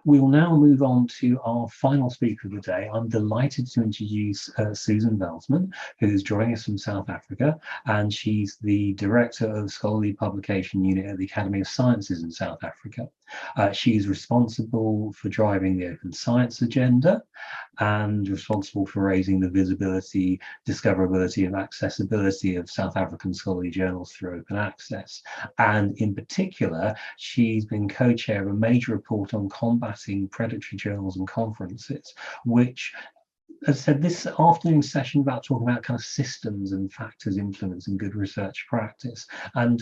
We will now move on to our final speaker of the day. I'm delighted to introduce Susan Veldsman, who's joining us from South Africa, and she's the Director of Scholarly Publication Unit at the Academy of Sciences in South Africa. She's responsible for driving the open science agenda and responsible for raising the visibility, discoverability and accessibility of South African scholarly journals through open access. And in particular, she's been co-chair of a major report on combating predatory journals and conferences, which, as I said, this afternoon session about talking about kind of systems and factors influencing good research practice. And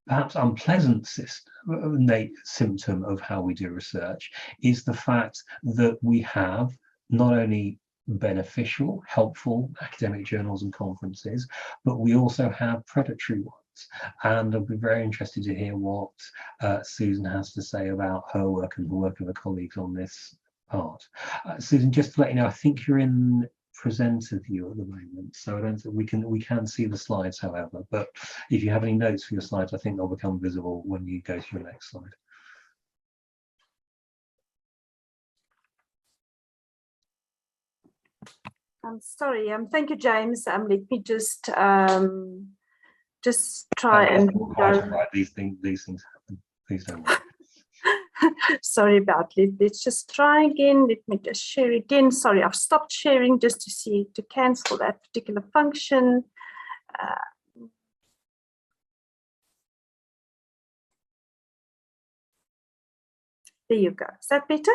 perhaps unpleasant symptom of how we do research is the fact that we have not only beneficial, helpful academic journals and conferences, but we also have predatory ones. And I'll be very interested to hear what Susan has to say about her work and the work of her colleagues on this part. Susan, just to let you know, I think you're in presenter view at the moment, so I don't think we can see the slides, however, but if you have any notes for your slides, I think they'll become visible when you go to the next slide. I'm sorry. Thank you, James. Let me just try and right. These things happen. Please don't worry. Sorry about it. Let's just try again. Let me just share again. Sorry, I've stopped sharing just to cancel that particular function. There you go. Is that better?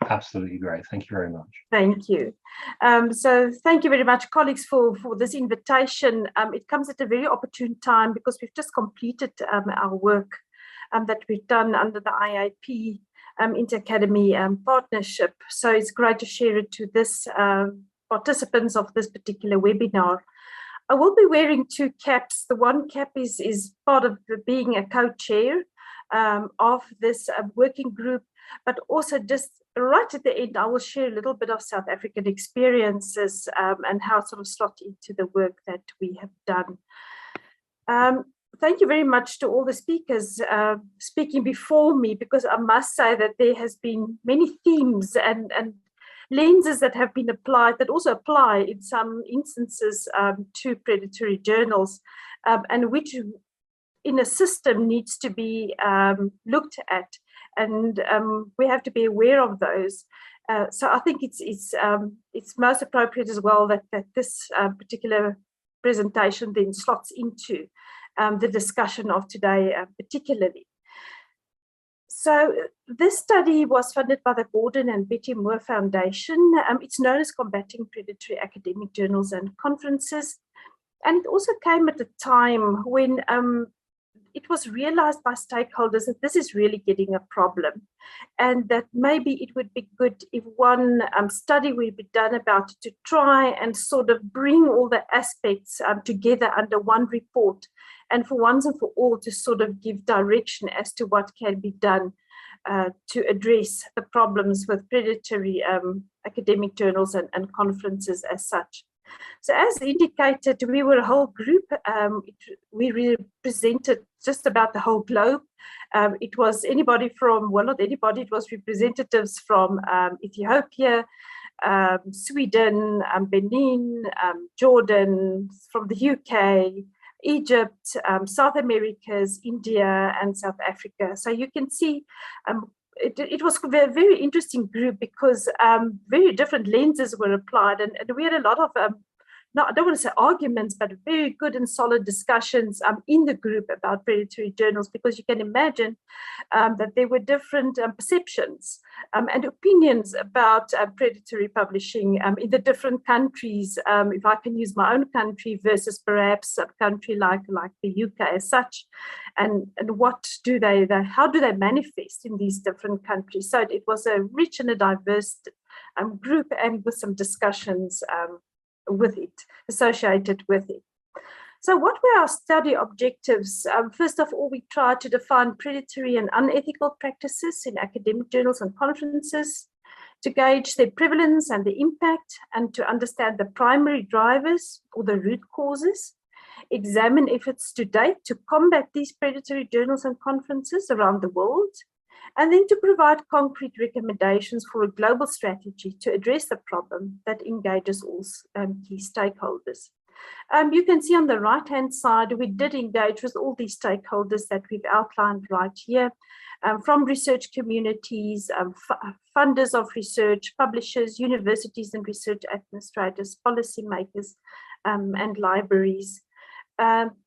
Absolutely great. Thank you very much. Thank you. So thank you very much, colleagues, for this invitation. It comes at a very opportune time because we've just completed our work that we've done under the IAP Inter-Academy partnership. So it's great to share it to this participants of this particular webinar. I will be wearing two caps. The one cap is part of being a co-chair of this working group, but also just right at the end, I will share a little bit of South African experiences and how it sort of slot into the work that we have done. Thank you very much to all the speakers speaking before me, because I must say that there has been many themes and lenses that have been applied that also apply in some instances to predatory journals, and which in a system needs to be looked at, and we have to be aware of those. So I think it's most appropriate as well that this particular presentation then slots into the discussion of today particularly. So this study was funded by the Gordon and Betty Moore Foundation. It's known as Combating Predatory Academic Journals and Conferences. And it also came at a time when it was realized by stakeholders that this is really getting a problem, and that maybe it would be good if one study would be done about it to try and sort of bring all the aspects together under one report, and for once and for all to sort of give direction as to what can be done to address the problems with predatory academic journals and conferences as such. So as indicated, we were a whole group. We represented just about the whole globe. It was anybody from, well, not anybody, it was representatives from Ethiopia, Sweden, Benin, Jordan, from the UK, Egypt, South Americas, India, and South Africa. So you can see it was a very interesting group because very different lenses were applied, and we had a lot of no, I don't want to say arguments, but very good and solid discussions in the group about predatory journals, because you can imagine that there were different perceptions and opinions about predatory publishing in the different countries. If I can use my own country versus perhaps a country like the UK as such, and what do they how do they manifest in these different countries? So it was a rich and a diverse group, and with some discussions with it, associated with it. So what were our study objectives? First of all, we tried to define predatory and unethical practices in academic journals and conferences, to gauge their prevalence and the impact, and to understand the primary drivers or the root causes, examine efforts to date to combat these predatory journals and conferences around the world, and then to provide concrete recommendations for a global strategy to address the problem that engages all key stakeholders. You can see on the right-hand side, we did engage with all these stakeholders that we've outlined right here, from research communities, funders of research, publishers, universities and research administrators, policymakers, and libraries.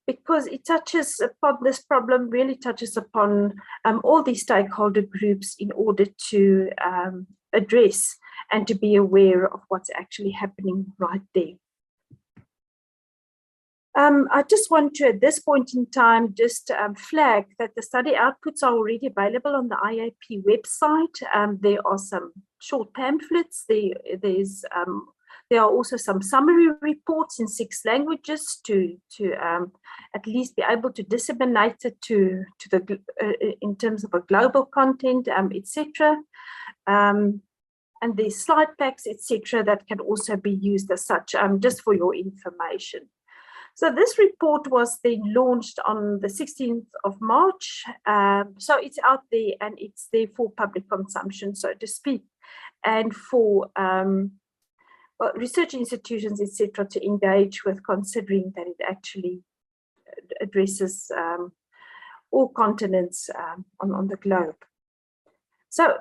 Because it touches upon this problem, really touches upon all these stakeholder groups in order to address and to be aware of what's actually happening right there. I just want to, at this point in time, just flag that the study outputs are already available on the IAP website. There are some short pamphlets. There are also some summary reports in 6 languages to at least be able to disseminate it to the in terms of a global content, etc. And there's slide packs, etc., that can also be used as such, just for your information. So this report was then launched on the 16th of March. So it's out there and it's there for public consumption, so to speak, and for research institutions, etc., to engage with, considering that it actually addresses all continents on the globe. So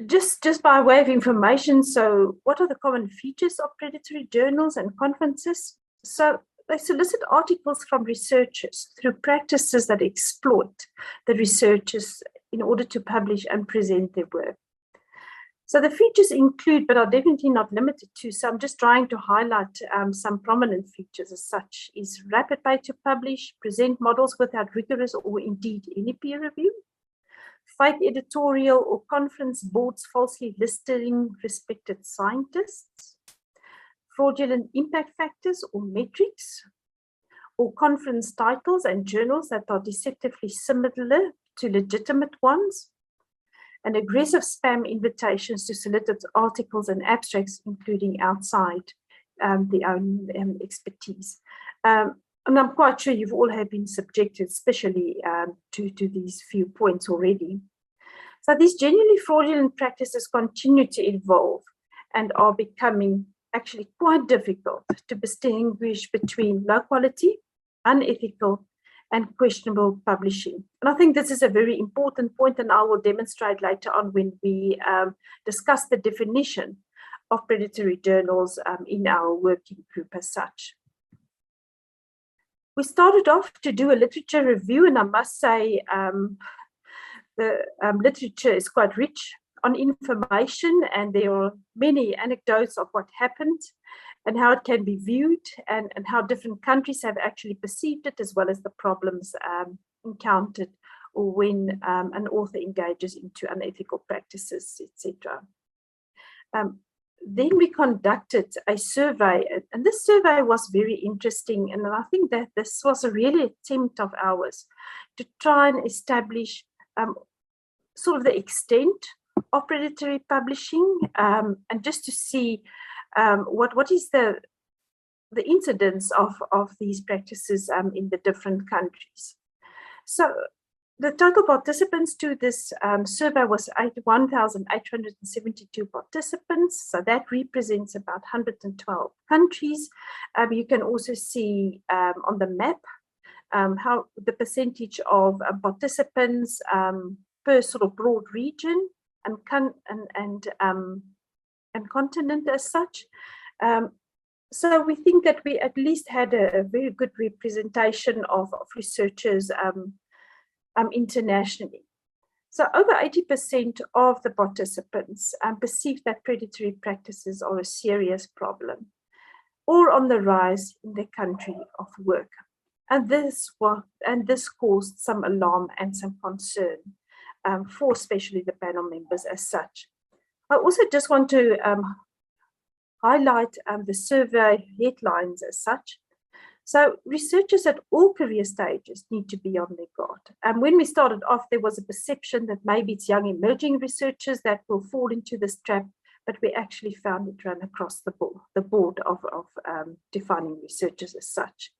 just by way of information, so what are the common features of predatory journals and conferences? So they solicit articles from researchers through practices that exploit the researchers in order to publish and present their work. So the features include, but are definitely not limited to, so I'm just trying to highlight some prominent features as such, is rapid pay to publish, present models without rigorous or indeed any peer review, fake editorial or conference boards falsely listing respected scientists, fraudulent impact factors or metrics, or conference titles and journals that are deceptively similar to legitimate ones, and aggressive spam invitations to solicit articles and abstracts, including outside their own expertise. And I'm quite sure you've all have been subjected, especially to these few points already. So these genuinely fraudulent practices continue to evolve and are becoming actually quite difficult to distinguish between low quality, unethical, and questionable publishing. And I think this is a very important point, and I will demonstrate later on when we discuss the definition of predatory journals in our working group as such. We started off to do a literature review, and I must say the literature is quite rich on information, and there are many anecdotes of what happened and how it can be viewed, and how different countries have actually perceived it, as well as the problems encountered or when an author engages into unethical practices, etc. Then we conducted a survey, and this survey was very interesting, and I think that this was a really attempt of ours to try and establish sort of the extent of predatory publishing, and just to see what is the incidence of these practices in the different countries. So the total participants to this survey was 1,872 participants. So that represents about 112 countries. You can also see on the map how the percentage of participants per sort of broad region and continent as such. So we think that we at least had a very good representation of researchers internationally. So over 80% of the participants perceive that predatory practices are a serious problem or on the rise in their country of work. And this caused some alarm and some concern for especially the panel members as such. I also just want to highlight the survey headlines as such. So researchers at all career stages need to be on their guard. And when we started off, there was a perception that maybe it's young emerging researchers that will fall into this trap, but we actually found it ran across the board of defining researchers as such.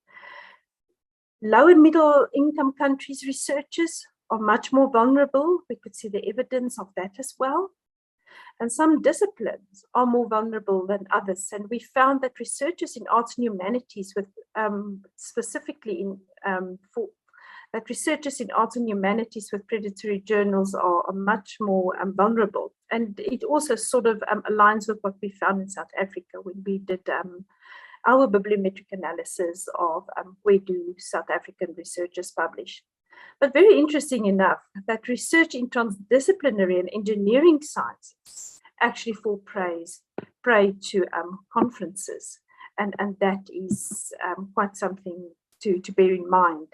Low and middle income countries researchers are much more vulnerable. We could see the evidence of that as well. And some disciplines are more vulnerable than others. And we found that researchers in arts and humanities, with specifically that researchers in arts and humanities with predatory journals are much more vulnerable. And it also sort of aligns with what we found in South Africa when we did our bibliometric analysis of where do South African researchers publish. But very interesting enough, that research in transdisciplinary and engineering sciences actually fall prey to conferences. And that is quite something to bear in mind.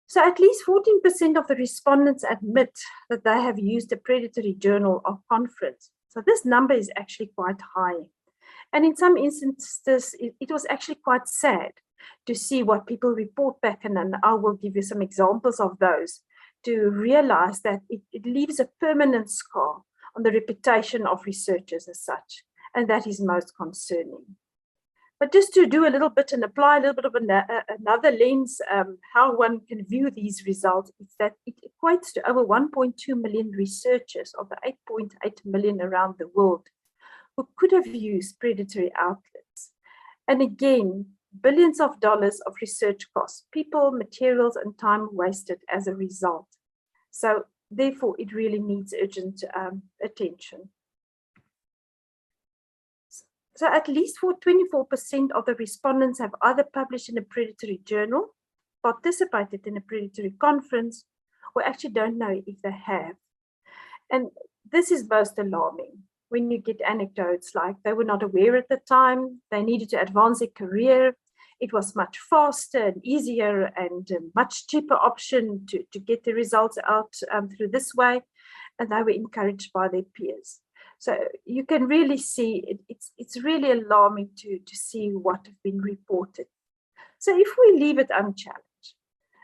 So at least 14% of the respondents admit that they have used a predatory journal or conference. So this number is actually quite high. And in some instances, it was actually quite sad to see what people report back, and I will give you some examples of those, to realize that it leaves a permanent scar on the reputation of researchers as such, and that is most concerning. But just to do a little bit and apply a little bit of another lens, how one can view these results, is that it equates to over 1.2 million researchers of the 8.8 million around the world who could have used predatory outlets. And again, billions of dollars of research costs, people, materials, and time wasted as a result. So therefore, it really needs urgent attention. So at least 24% of the respondents have either published in a predatory journal, participated in a predatory conference, or actually don't know if they have. And this is most alarming when you get anecdotes like they were not aware at the time, they needed to advance their career, it was much faster and easier and a much cheaper option to get the results out through this way, and they were encouraged by their peers. So you can really see it's really alarming to see what have been reported. So if we leave it unchallenged,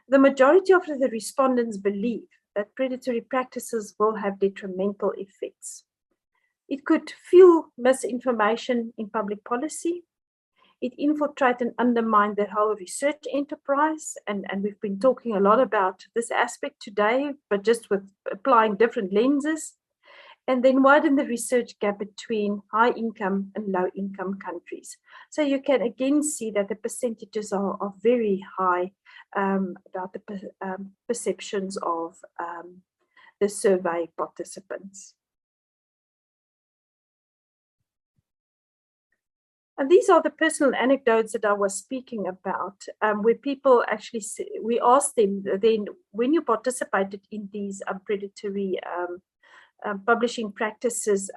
the majority of the respondents believe that predatory practices will have detrimental effects. It could fuel misinformation in public policy. It infiltrate and undermine their whole research enterprise. And we've been talking a lot about this aspect today, but just with applying different lenses. And then widen the research gap between high income and low income countries. So you can again see that the percentages are very high about the perceptions of the survey participants. And these are the personal anecdotes that I was speaking about, where people actually, we asked them then, when you participated in these predatory publishing practices,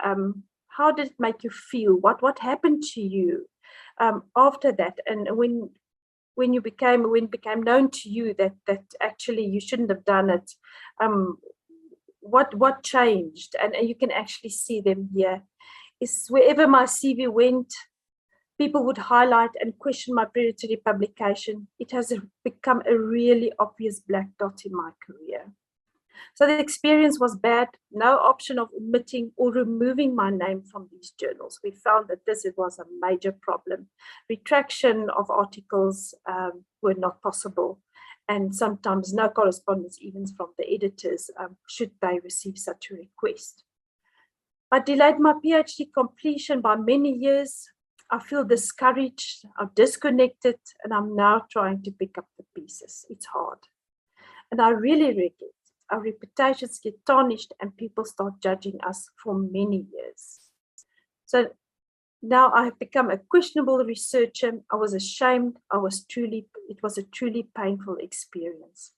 how did it make you feel? What happened to you after that? And when it became known to you that actually you shouldn't have done it, what changed? And you can actually see them here. Is wherever my CV went, people would highlight and question my predatory publication. It has become a really obvious black dot in my career. So the experience was bad, no option of omitting or removing my name from these journals. We found that this was a major problem. Retraction of articles were not possible, and sometimes no correspondence even from the editors should they receive such a request. I delayed my PhD completion by many years. I feel discouraged, I'm disconnected, and I'm now trying to pick up the pieces. It's hard. And I really regret our reputations get tarnished and people start judging us for many years. So now I have become a questionable researcher. I was ashamed. It was a truly painful experience.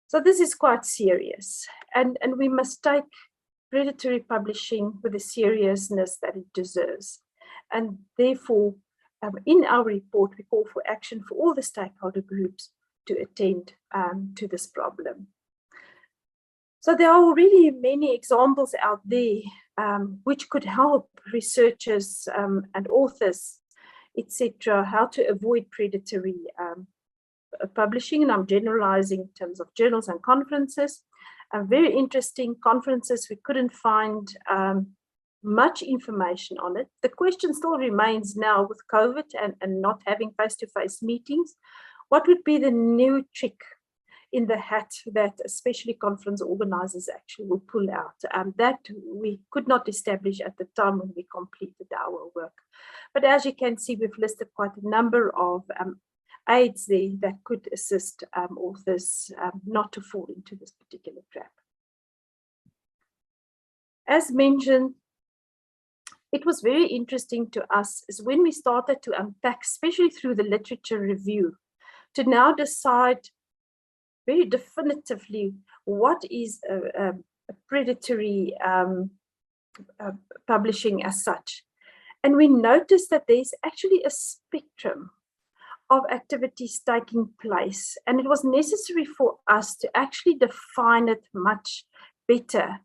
So this is quite serious, and we must take predatory publishing with the seriousness that it deserves. And therefore, in our report, we call for action for all the stakeholder groups to attend to this problem. So there are already many examples out there which could help researchers and authors etc., how to avoid predatory publishing, and I'm generalizing in terms of journals and conferences. Very interesting conferences. We couldn't find much information on it. The question still remains now with COVID and not having face-to-face meetings. What would be the new trick in the hat that especially conference organizers actually will pull out? That we could not establish at the time when we completed our work. But as you can see, we've listed quite a number of aids there that could assist authors not to fall into this particular trap. As mentioned, it was very interesting to us is when we started to unpack, especially through the literature review, to now decide very definitively what is a predatory publishing as such. And we noticed that there's actually a spectrum of activities taking place, and it was necessary for us to actually define it much better.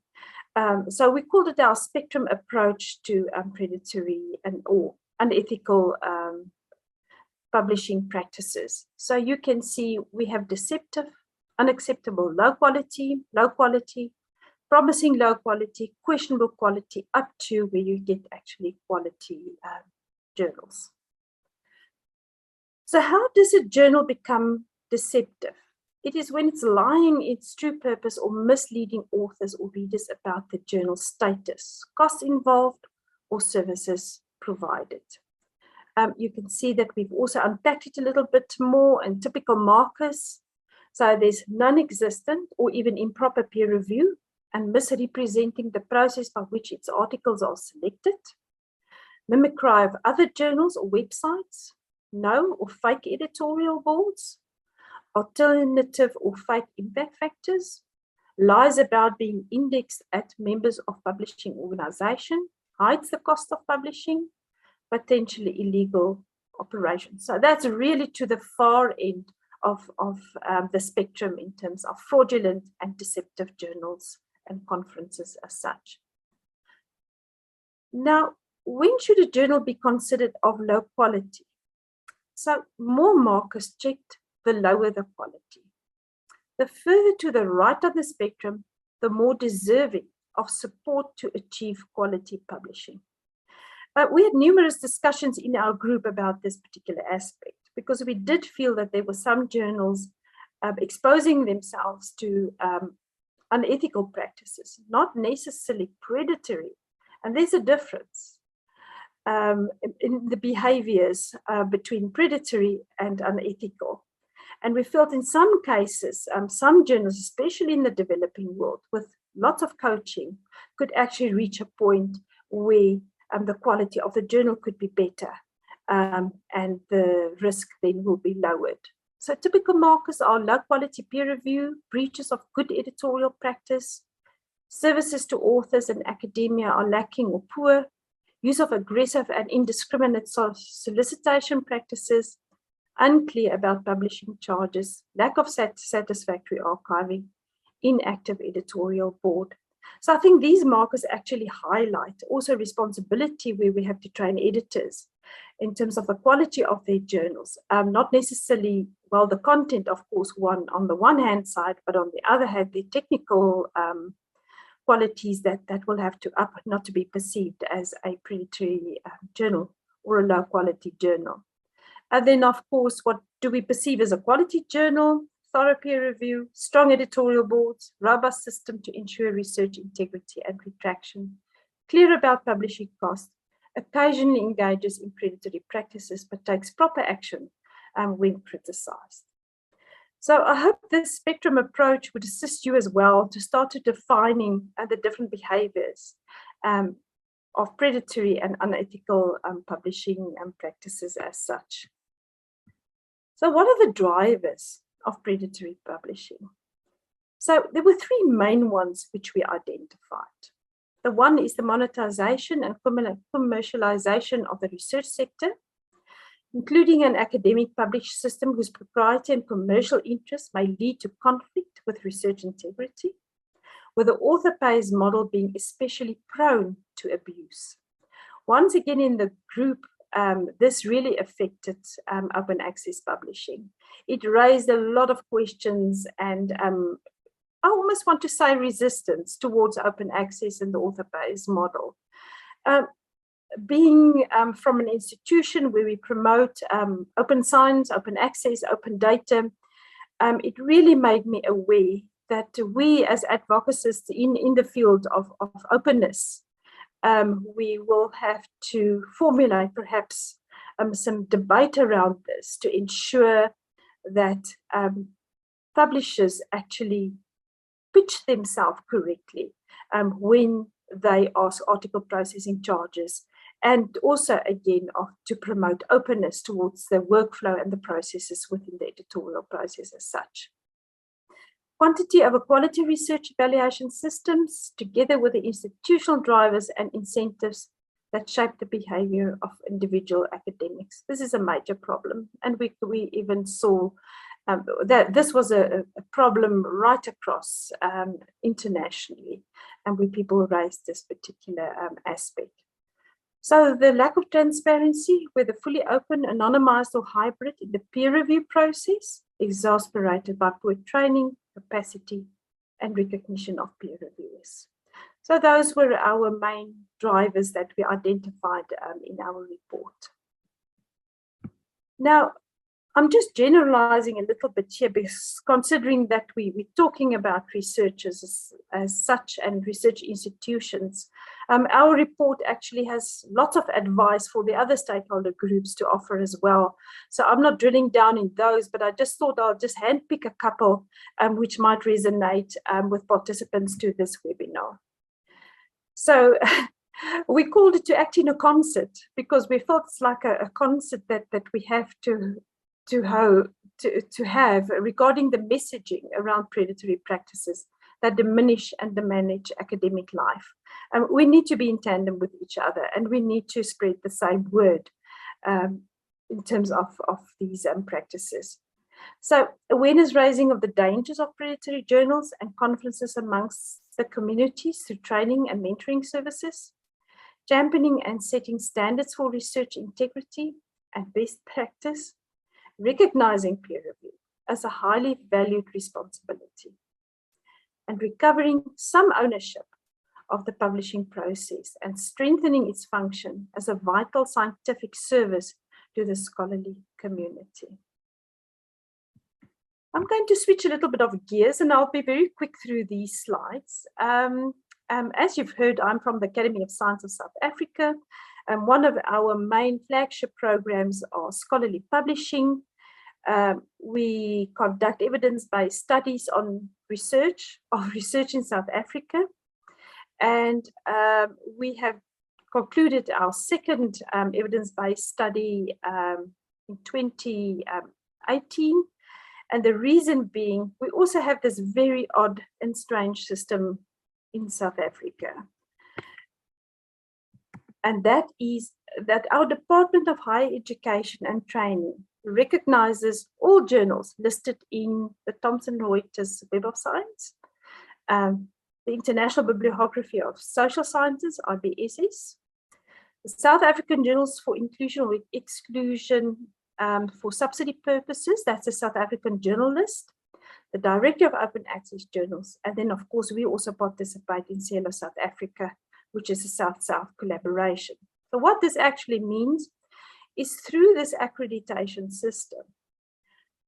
So we called it our spectrum approach to predatory or unethical publishing practices. So you can see we have deceptive, unacceptable, low quality, promising low quality, questionable quality, up to where you get actually quality journals. So how does a journal become deceptive? It is when it's lying its true purpose or misleading authors or readers about the journal's status, costs involved, or services provided. You can see that we've also unpacked it a little bit more in typical markers. So there's non-existent or even improper peer review and misrepresenting the process by which its articles are selected, mimicry of other journals or websites, no or fake editorial boards, alternative or fake impact factors, lies about being indexed at members of publishing organization, hides the cost of publishing, potentially illegal operations. So that's really to the far end of the spectrum in terms of fraudulent and deceptive journals and conferences as such. Now, when should a journal be considered of low quality? So more markers checked, the lower the quality. The further to the right of the spectrum, the more deserving of support to achieve quality publishing. We had numerous discussions in our group about this particular aspect because we did feel that there were some journals exposing themselves to unethical practices, not necessarily predatory. And there's a difference in the behaviors between predatory and unethical. And we felt in some cases, some journals, especially in the developing world, with lots of coaching, could actually reach a point where the quality of the journal could be better and the risk then will be lowered. So typical markers are low quality peer review, breaches of good editorial practice, services to authors and academia are lacking or poor, use of aggressive and indiscriminate solicitation practices, unclear about publishing charges, lack of satisfactory archiving, inactive editorial board. So I think these markers actually highlight also responsibility where we have to train editors in terms of the quality of their journals, not necessarily, well, the content, of course, on the one hand side, but on the other hand, the technical qualities that will have to up, not to be perceived as a predatory journal or a low quality journal. And then, of course, what do we perceive as a quality journal? Thorough peer review, strong editorial boards, robust system to ensure research integrity and retraction, clear about publishing costs, occasionally engages in predatory practices, but takes proper action when criticized. So I hope this spectrum approach would assist you as well to start to defining the different behaviors of predatory and unethical publishing practices as such. So what are the drivers of predatory publishing? So there were three main ones which we identified. The one is the monetization and commercialization of the research sector, including an academic published system whose proprietary and commercial interests may lead to conflict with research integrity, with the author pays model being especially prone to abuse. Once again, in the group, this really affected open access publishing. It raised a lot of questions and I almost want to say resistance towards open access and the author-pays model. Being from an institution where we promote open science, open access, open data, it really made me aware that we as advocacists in the field of openness, we will have to formulate perhaps some debate around this to ensure that publishers actually pitch themselves correctly when they ask article processing charges, and also again to promote openness towards the workflow and the processes within the editorial process as such. Quantity over quality research evaluation systems, together with the institutional drivers and incentives that shape the behavior of individual academics. This is a major problem, and we even saw that this was a problem right across internationally, and where people raised this particular aspect. So the lack of transparency, whether fully open, anonymized or hybrid in the peer review process, exacerbated by poor training, capacity and recognition of peer reviewers. So those were our main drivers that we identified in our report. Now, I'm just generalizing a little bit here, because considering that we're talking about researchers as such and research institutions, our report actually has lots of advice for the other stakeholder groups to offer as well. So I'm not drilling down in those, but I just thought I'll just handpick a couple which might resonate with participants to this webinar. So we called it to act in a concert, because we felt it's like a concert that we have to have regarding the messaging around predatory practices that diminish and manage academic life. We need to be in tandem with each other, and we need to spread the same word in terms of these practices. So awareness raising of the dangers of predatory journals and conferences amongst the communities through training and mentoring services, championing and setting standards for research integrity and best practice, recognizing peer review as a highly valued responsibility, and recovering some ownership of the publishing process and strengthening its function as a vital scientific service to the scholarly community. I'm going to switch a little bit of gears, and I'll be very quick through these slides. As you've heard, I'm from the Academy of Science of South Africa, and one of our main flagship programs are scholarly publishing. We conduct evidence-based studies on research in South Africa, and we have concluded our second evidence-based study in 2018. And the reason being, we also have this very odd and strange system in South Africa. And that is that our Department of Higher Education and Training recognizes all journals listed in the Thomson Reuters Web of Science, the International Bibliography of Social Sciences, IBSS, the South African Journals for Inclusion or Exclusion for subsidy purposes, that's the South African Journal List, the Directory of Open Access Journals, and then of course we also participate in CELO South Africa, which is a South-South collaboration. So what this actually means is through this accreditation system,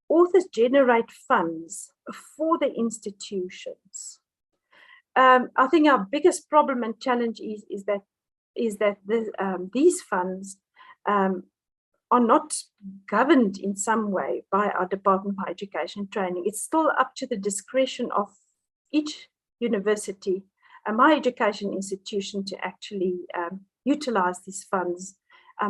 authors generate funds for the institutions. I think our biggest problem and challenge is that these funds are not governed in some way by our Department of Higher Education and Training. It's still up to the discretion of each university and higher education institution to actually utilize these funds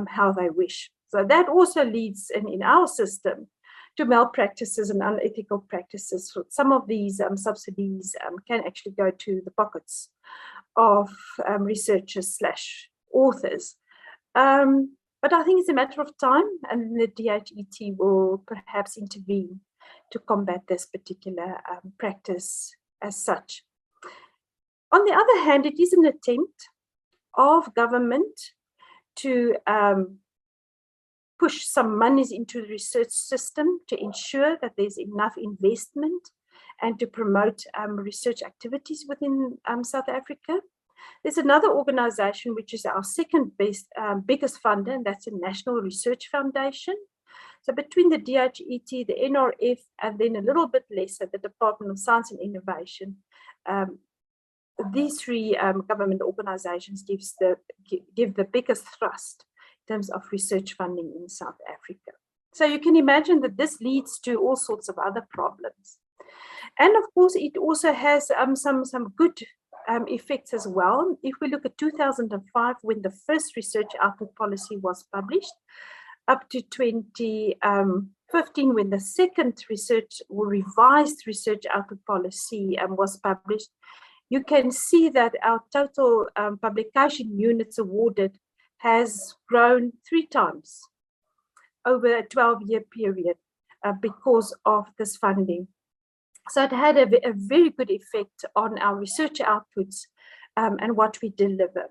how they wish. So that also leads in our system to malpractices and unethical practices. So some of these subsidies can actually go to the pockets of researchers / authors. But I think it's a matter of time, and the DHET will perhaps intervene to combat this particular practice as such. On the other hand, it is an attempt of government to push some monies into the research system to ensure that there's enough investment and to promote research activities within South Africa. There's another organization which is our second biggest funder, and that's the National Research Foundation. So between the DHET, the NRF, and then a little bit lesser, the Department of Science and Innovation, these three government organizations give the biggest thrust in terms of research funding in South Africa. So you can imagine that this leads to all sorts of other problems. And of course, it also has some good effects as well. If we look at 2005, when the first research output policy was published, up to 2015, when the second research or revised research output policy was published, you can see that our total publication units awarded has grown 3 times over a 12-year period because of this funding. So it had a very good effect on our research outputs and what we deliver.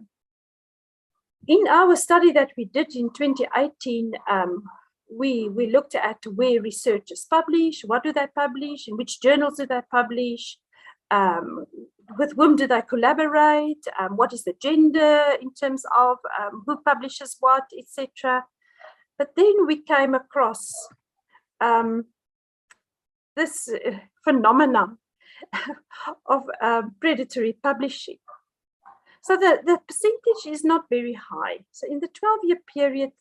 In our study that we did in 2018, we looked at where researchers publish, what do they publish, in which journals do they publish, with whom do they collaborate, what is the gender in terms of who publishes what, etc. But then we came across this phenomenon of predatory publishing. So the percentage is not very high. So in the 12-year period,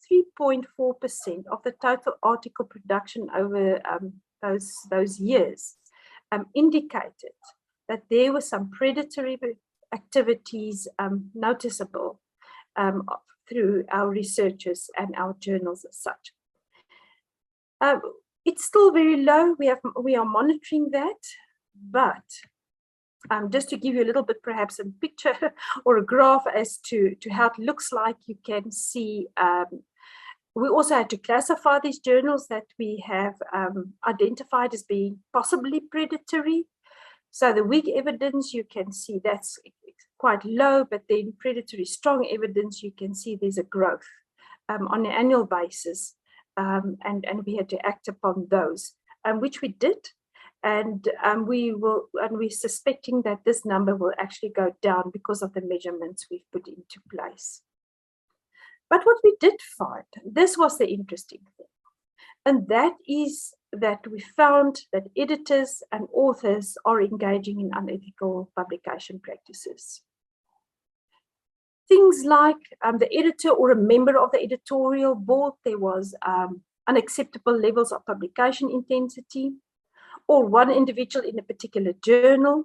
3.4% of the total article production over those years indicated that there were some predatory activities noticeable through our researchers and our journals as such. It's still very low. We are monitoring that, but just to give you a little bit, perhaps a picture or a graph as to how it looks like, you can see we also had to classify these journals that we have identified as being possibly predatory. So the weak evidence, you can see that's quite low, but then predatory strong evidence, you can see there's a growth on an annual basis. And we had to act upon those, which we did. And we're suspecting that this number will actually go down because of the measurements we've put into place. But what we did find, this was the interesting thing, and that is that we found that editors and authors are engaging in unethical publication practices. Things like the editor or a member of the editorial board, there was unacceptable levels of publication intensity, or one individual in a particular journal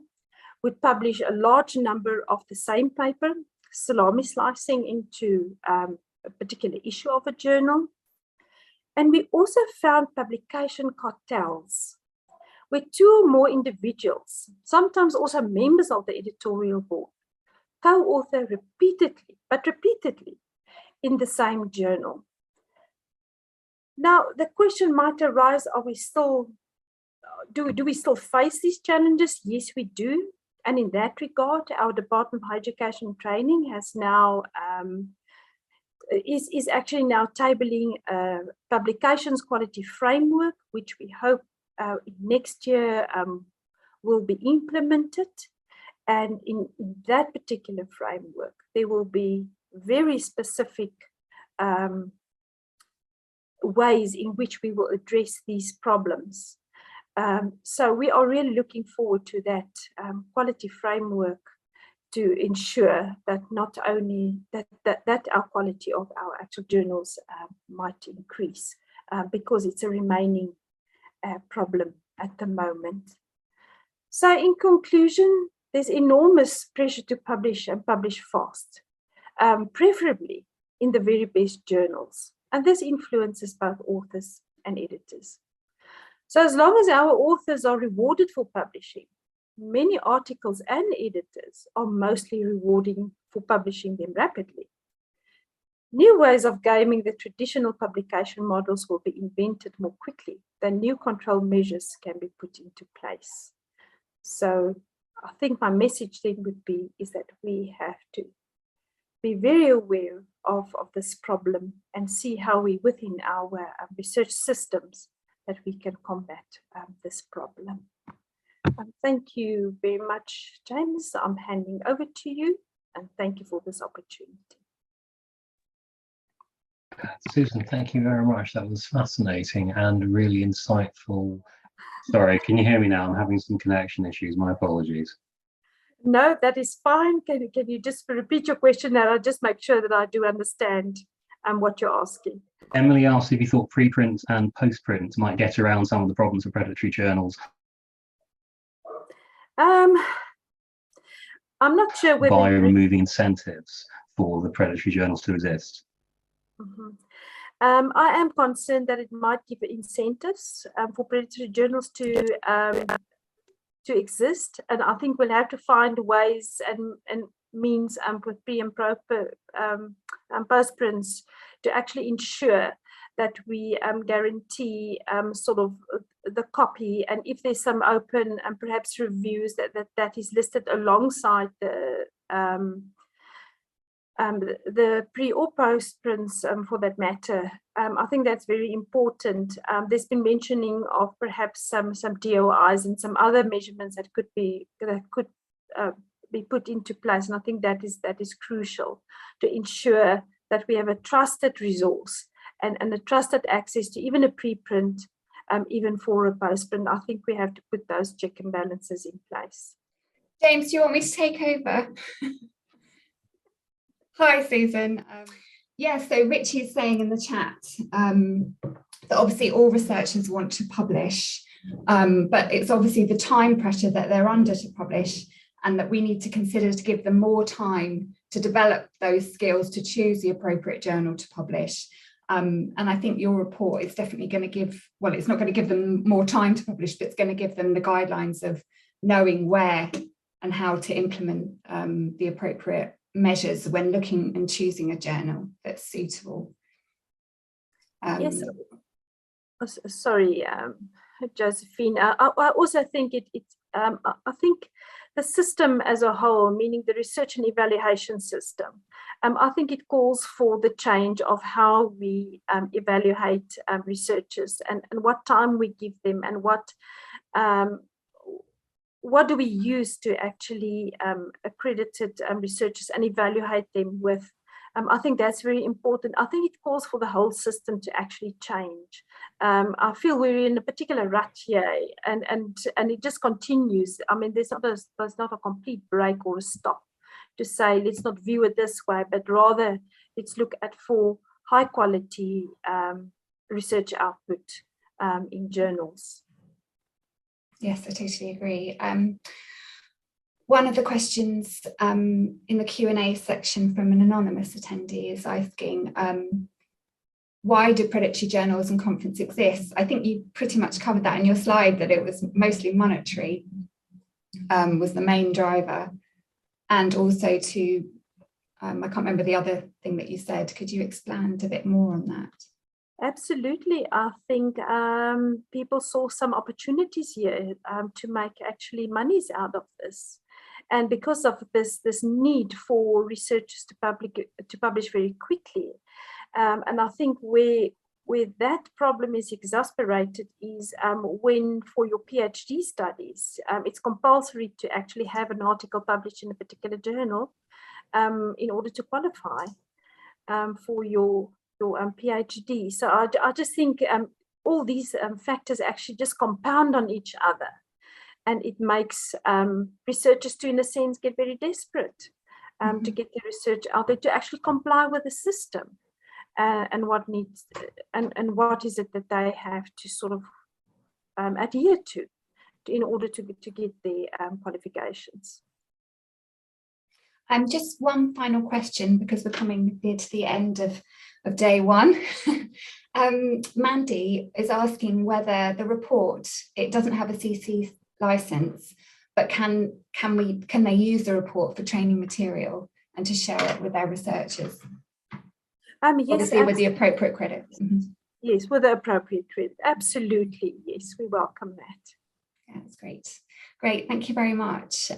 would publish a large number of the same paper, salami slicing into a particular issue of a journal. And we also found publication cartels, where 2 or more individuals, sometimes also members of the editorial board, co-author repeatedly in the same journal. Now, the question might arise, are we still, do we still face these challenges? Yes, we do. And in that regard, our Department of Higher Education and Training has now, is actually now tabling a publications quality framework, which we hope next year will be implemented. And in that particular framework, there will be very specific ways in which we will address these problems. So we are really looking forward to that quality framework to ensure that not only that our quality of our actual journals might increase, because it's a remaining problem at the moment. So in conclusion, there's enormous pressure to publish and publish fast, preferably in the very best journals. And this influences both authors and editors. So as long as our authors are rewarded for publishing, many articles and editors are mostly rewarding for publishing them rapidly. New ways of gaming the traditional publication models will be invented more quickly than new control measures can be put into place. So I think my message then would be is that we have to be very aware of this problem and see how we, within our research systems, that we can combat this problem. Thank you very much, James. I'm handing over to you, and thank you for this opportunity. Susan, thank you very much. That was fascinating and really insightful. Sorry, can you hear me now? I'm having some connection issues. My apologies. No, that is fine. Can you just repeat your question, and I'll just make sure that I do understand what you're asking. Emily asked if you thought preprint and postprint might get around some of the problems of predatory journals. I'm not sure whether by removing incentives for the predatory journals to exist. I am concerned that it might give incentives for predatory journals to exist, and I think we'll have to find ways and means with pre and postprints to actually ensure that we guarantee sort of the copy, and if there's some open and perhaps reviews that is listed alongside the pre or post prints for that matter. I think that's very important. There's been mentioning of perhaps some DOIs and some other measurements that could be put into place, and I think that is crucial to ensure that we have a trusted resource and a trusted access to even a preprint, even for a postprint. I think we have to put those check and balances in place. James, do you want me to take over? Hi, Susan. Yeah, so Richie is saying in the chat that obviously all researchers want to publish, but it's obviously the time pressure that they're under to publish, and that we need to consider to give them more time to develop those skills to choose the appropriate journal to publish. And I think your report is definitely going to give, well, it's not going to give them more time to publish, but it's going to give them the guidelines of knowing where and how to implement the appropriate measures when looking and choosing a journal that's suitable. Yes, sorry, Josephine. I also think I think the system as a whole, meaning the research and evaluation system, I think it calls for the change of how we evaluate researchers and what time we give them, and what do we use to actually accredited researchers and evaluate them with. I think that's very important. I think it calls for the whole system to actually change. I feel we're in a particular rut here, and it just continues. I mean, there's not a complete break or a stop to say, let's not view it this way, but rather let's look at for high quality research output in journals. Yes, I totally agree. One of the questions in the Q&A section from an anonymous attendee is asking, why do predatory journals and conference exist? I think you pretty much covered that in your slide, that it was mostly monetary, was the main driver. And also to, I can't remember the other thing that you said. Could you expand a bit more on that? Absolutely. I think people saw some opportunities here to make actually monies out of this. And because of this need for researchers to publish very quickly. And I think where that problem is exasperated is when for your PhD studies, it's compulsory to actually have an article published in a particular journal in order to qualify for your PhD. So I just think all these factors actually just compound on each other, and it makes researchers to, in a sense, get very desperate to get their research out there, to actually comply with the system and what needs and what is it that they have to sort of adhere to in order to get the qualifications. Just one final question, because we're coming near to the end of day one. Mandy is asking whether the report, it doesn't have a CC license, but can they use the report for training material and to share it with their researchers? Yes, obviously with the appropriate credit. Yes, with the appropriate credit. Absolutely, yes, we welcome that. Yeah, that's great. Great, thank you very much.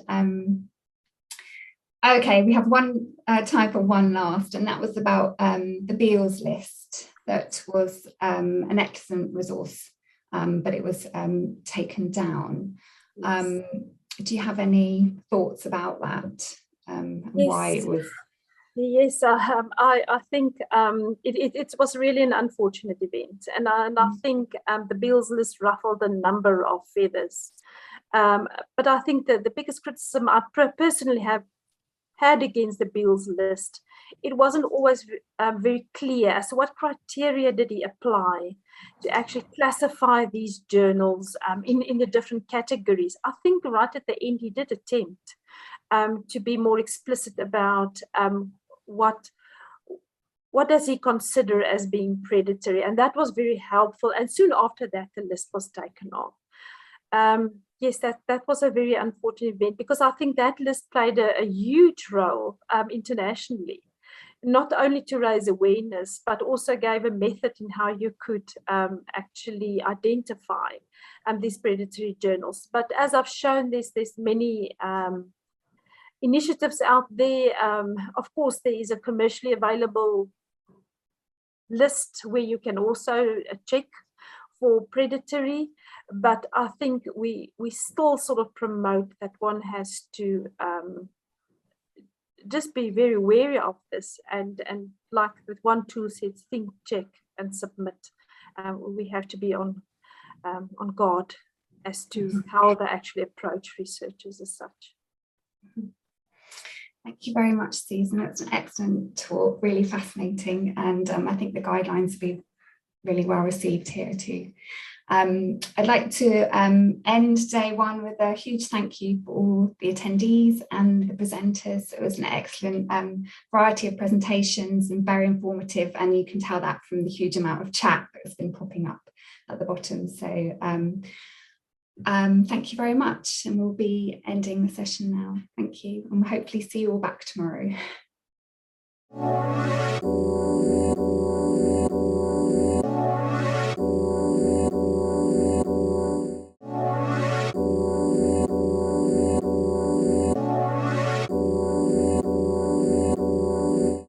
Okay, we have one time for one last, and that was about the Beals list. That was an excellent resource, but it was taken down. Yes. Do you have any thoughts about that? And Yes. why it was? Yes, I think it was really an unfortunate event, and I think the Beals list ruffled a number of feathers. But I think that the biggest criticism I personally have had against the Beals list, it wasn't always very clear as to what criteria did he apply to actually classify these journals in the different categories. I think right at the end he did attempt to be more explicit about what does he consider as being predatory, and that was very helpful. And soon after that, the list was taken off. Yes, that was a very unfortunate event, because I think that list played a huge role internationally, not only to raise awareness, but also gave a method in how you could actually identify these predatory journals. But as I've shown, there's many initiatives out there. Of course, there is a commercially available list where you can also check for predatory, but I think we still sort of promote that one has to just be very wary of this, and like with one tool says, think, check, and submit. We have to be on guard as to how they actually approach researchers as such. Thank you very much, Susan. It's an excellent talk, really fascinating, and I think the guidelines will be really well received here too. I'd like to end day one with a huge thank you for all the attendees and the presenters. It was an excellent variety of presentations and very informative, and you can tell that from the huge amount of chat that's been popping up at the bottom. So thank you very much, and we'll be ending the session now. Thank you, and we'll hopefully see you all back tomorrow.